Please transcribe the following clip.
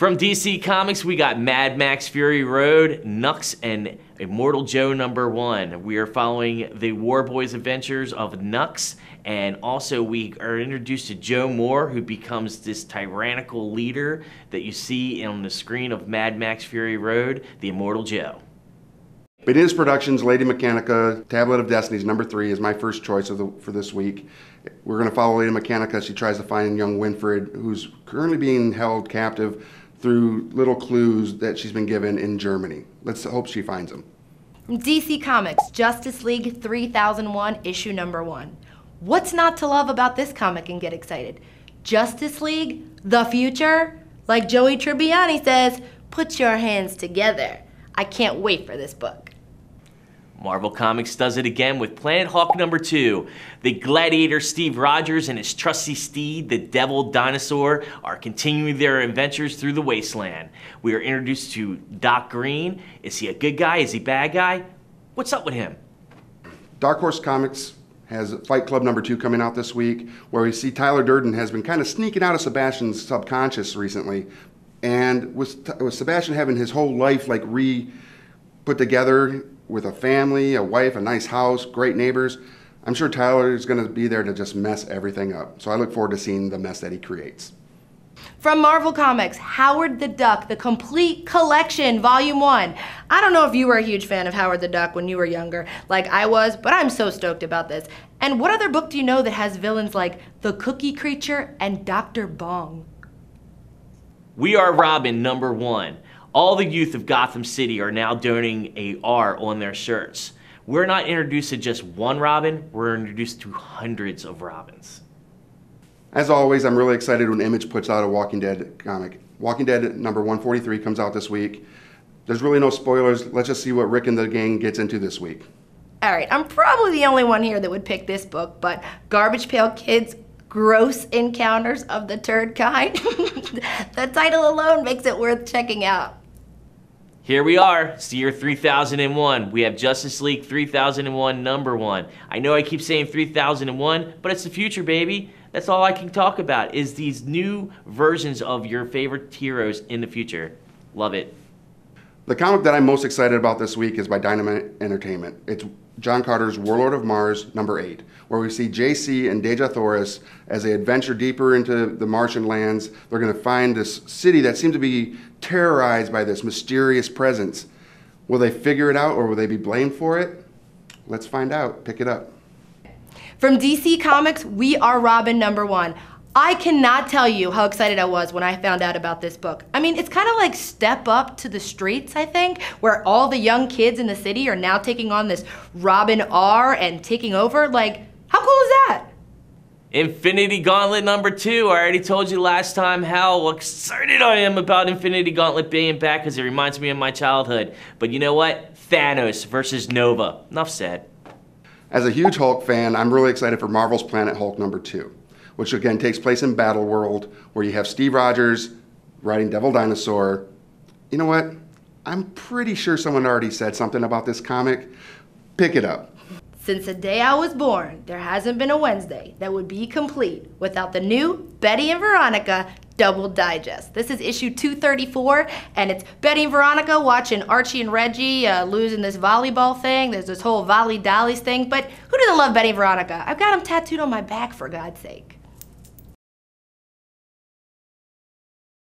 From DC Comics, we got Mad Max Fury Road, Nux, and Immortal Joe #1. We are following the War Boys adventures of Nux, and also we are introduced to Joe Moore, who becomes this tyrannical leader that you see on the screen of Mad Max Fury Road, the Immortal Joe. Benitez Productions' Lady Mechanica, Tablet of Destinies #3 is my first choice for this week. We're going to follow Lady Mechanica. She tries to find young Winfred, who's currently being held captive through little clues that she's been given in Germany. Let's hope she finds them. From DC Comics, Justice League 3001, issue #1. What's not to love about this comic and get excited? Justice League, the future? Like Joey Tribbiani says, put your hands together. I can't wait for this book. Marvel Comics does it again with Planet Hulk #2. The gladiator Steve Rogers and his trusty steed, the Devil Dinosaur, are continuing their adventures through the wasteland. We are introduced to Doc Green. Is he a good guy? Is he a bad guy? What's up with him? Dark Horse Comics has Fight Club #2 coming out this week, where we see Tyler Durden has been kind of sneaking out of Sebastian's subconscious recently. And with Sebastian having his whole life like put together with a family, a wife, a nice house, great neighbors, I'm sure Tyler is going to be there to just mess everything up. So I look forward to seeing the mess that he creates. From Marvel Comics, Howard the Duck, the complete collection, Volume 1. I don't know if you were a huge fan of Howard the Duck when you were younger, like I was, but I'm so stoked about this. And what other book do you know that has villains like the Cookie Creature and Dr. Bong? We Are Robin #1. All the youth of Gotham City are now donating a R on their shirts. We're not introduced to just one Robin, we're introduced to hundreds of Robins. As always, I'm really excited when Image puts out a Walking Dead comic. Walking Dead #143 comes out this week. There's really no spoilers. Let's just see what Rick and the gang gets into this week. All right, I'm probably the only one here that would pick this book, but Garbage Pail Kids' Gross Encounters of the Turd Kind. The title alone makes it worth checking out. Here we are, it's the year 3001. We have Justice League 3001 #1. I know I keep saying 3001, but it's the future, baby. That's all I can talk about is these new versions of your favorite heroes in the future. Love it. The comic that I'm most excited about this week is by Dynamite Entertainment. It's John Carter's Warlord of Mars #8, where we see JC and Deja Thoris as they adventure deeper into the Martian lands. They're going to find this city that seems to be terrorized by this mysterious presence. Will they figure it out or will they be blamed for it? Let's find out. Pick it up. From DC Comics, We Are Robin #1. I cannot tell you how excited I was when I found out about this book. I mean, it's kind of like Step Up to the Streets, I think, where all the young kids in the city are now taking on this Robin R and taking over. Like, how cool is that? Infinity Gauntlet #2. I already told you last time how excited I am about Infinity Gauntlet being back because it reminds me of my childhood. But you know what? Thanos versus Nova. Enough said. As a huge Hulk fan, I'm really excited for Marvel's Planet Hulk #2, which again takes place in Battle World, where you have Steve Rogers riding Devil Dinosaur. You know what? I'm pretty sure someone already said something about this comic. Pick it up. Since the day I was born, there hasn't been a Wednesday that would be complete without the new Betty and Veronica Double Digest. This is issue 234, and it's Betty and Veronica watching Archie and Reggie losing this volleyball thing. There's this whole Volley Dollies thing, but who doesn't love Betty and Veronica? I've got them tattooed on my back, for God's sake.